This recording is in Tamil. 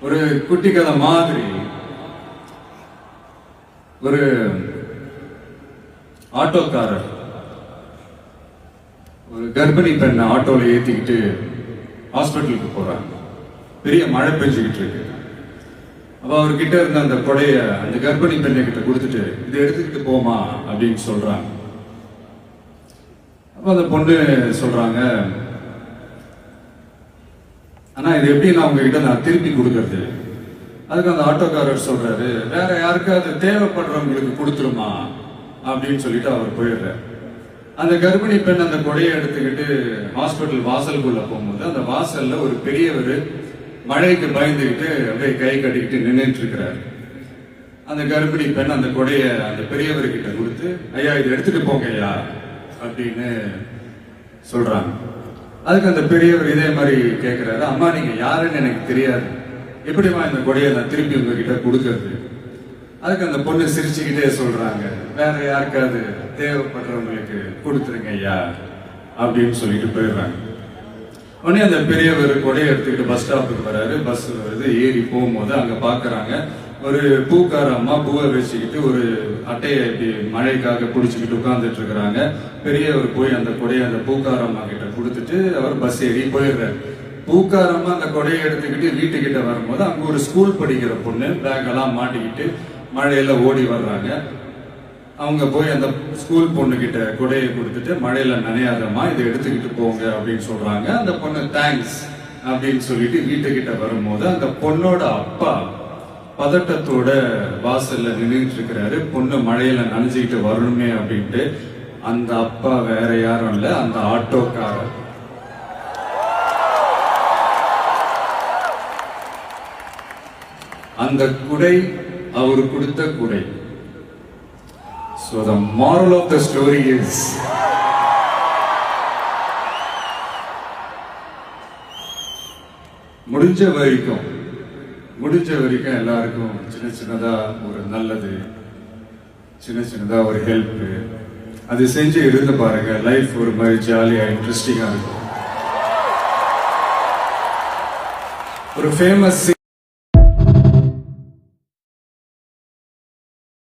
ஒரு குட்டி கதை மாதிரி ஒரு ஆட்டோக்காரர் ஒரு கர்ப்பிணி பெண்ணை ஆட்டோல ஏத்திக்கிட்டு ஹாஸ்பிட்டலுக்கு போறாங்க. பெரிய மழை பெஞ்சுக்கிட்டு இருக்கு. அப்ப அவர்கிட்ட இருந்த அந்த கொடைய அந்த கர்ப்பிணி பெண்ணை கிட்ட கொடுத்துட்டு இதை எடுத்துக்கிட்டு போமா அப்படின்னு சொல்றாங்க. அப்ப அந்த பொண்ணு சொல்றாங்க, ஆனா இது எப்படி நான் உங்ககிட்ட நான் திருப்பி கொடுக்கறது? அதுக்கு அந்த ஆட்டோக்காரர் சொல்றாரு, வேற யாருக்காவது தேவைப்படுறவங்களுக்கு கொடுத்துருமா அப்படின்னு சொல்லிட்டு அவர் போயிடுறாரு. அந்த கர்ப்பிணி பெண் அந்த கொடையை எடுத்துக்கிட்டு ஹாஸ்பிட்டல் வாசலுக்குள்ள போகும்போது அந்த வாசல்ல ஒரு பெரியவர் மழைக்கு பயந்துக்கிட்டு அப்படியே கை கட்டிக்கிட்டு நின்றுட்டு இருக்கிறாரு. அந்த கர்ப்பிணி பெண் அந்த கொடைய அந்த பெரியவர்கிட்ட கொடுத்து, ஐயா இதை எடுத்துட்டு போங்க ஐயா அப்படின்னு சொல்றாங்க. அதுக்கு அந்த பெரியவர் இதே மாதிரி கேட்கிறாரு, அம்மா நீங்க யாருன்னு எனக்கு தெரியாது, எப்படிமா இந்த கொடையை நான் திருப்பி உங்ககிட்ட கொடுக்கறது? அதுக்கு அந்த பொண்ணு சிரிச்சுக்கிட்டே சொல்றாங்க, வேற யாருக்காவது தேவைப்படுறவங்களுக்கு கொடுத்துருங்க ஐயா அப்படின்னு சொல்லிட்டு போயிடுறாங்க. உடனே அந்த பெரியவர் கொடையை எடுத்துக்கிட்டு பஸ் ஸ்டாப்புக்கு வராரு. பஸ் வருது, ஏறி போகும்போது அங்க பாக்குறாங்க ஒரு பூக்கார அம்மா பூவை வச்சுக்கிட்டு ஒரு அட்டையை இப்படி மழைக்காக பிடிச்சிக்கிட்டு உட்கார்ந்துட்டு இருக்கிறாங்க. பெரியவர் போய் அந்த கொடையை அந்த பூக்கார அம்மா கிட்ட கொடுத்துட்டு அவர் பஸ் ஏறி போயிடுறாரு. பூக்காரம்மா அந்த கொடையை எடுத்துக்கிட்டு வீட்டுக்கிட்ட வரும்போது அங்க ஒரு ஸ்கூல் படிக்கிற பொண்ணு பேக் எல்லாம் மாட்டிக்கிட்டு மழையில ஓடி வர்றாங்க. அவங்க போய் அந்த ஸ்கூல் பொண்ணு கிட்ட கொடையை கொடுத்துட்டு, மழையில நனையாதம்மா இதை எடுத்துக்கிட்டு போங்க அப்படின்னு சொல்றாங்க. அந்த பொண்ணு தேங்க்ஸ் அப்படின்னு சொல்லிட்டு வீட்டுக்கிட்ட வரும்போது அந்த பொண்ணோட அப்பா பதட்டத்தோட வாசல்ல நின்றுட்டு இருக்கிறாரு. பொண்ணு மழையில நனைஞ்சுக்கிட்டு வரணுமே அப்படின்ட்டு. அந்த அப்பா வேற யாரும் இல்ல, அந்த ஆட்டோக்காரர். அந்த குடை அவர் கொடுத்த குடை. So the moral of the story is, முடிஞ்ச வரைக்கும் எல்லாருக்கும் சின்ன சின்னதா ஒரு நல்லது, சின்ன சின்னதா ஒரு ஹெல்ப் அது செஞ்சு இருந்து பாருங்க. லைஃப் ஒரு மாதிரி ஜாலியா இன்ட்ரெஸ்டிங்கா இருக்கும். ஒரு ஃபேமஸ்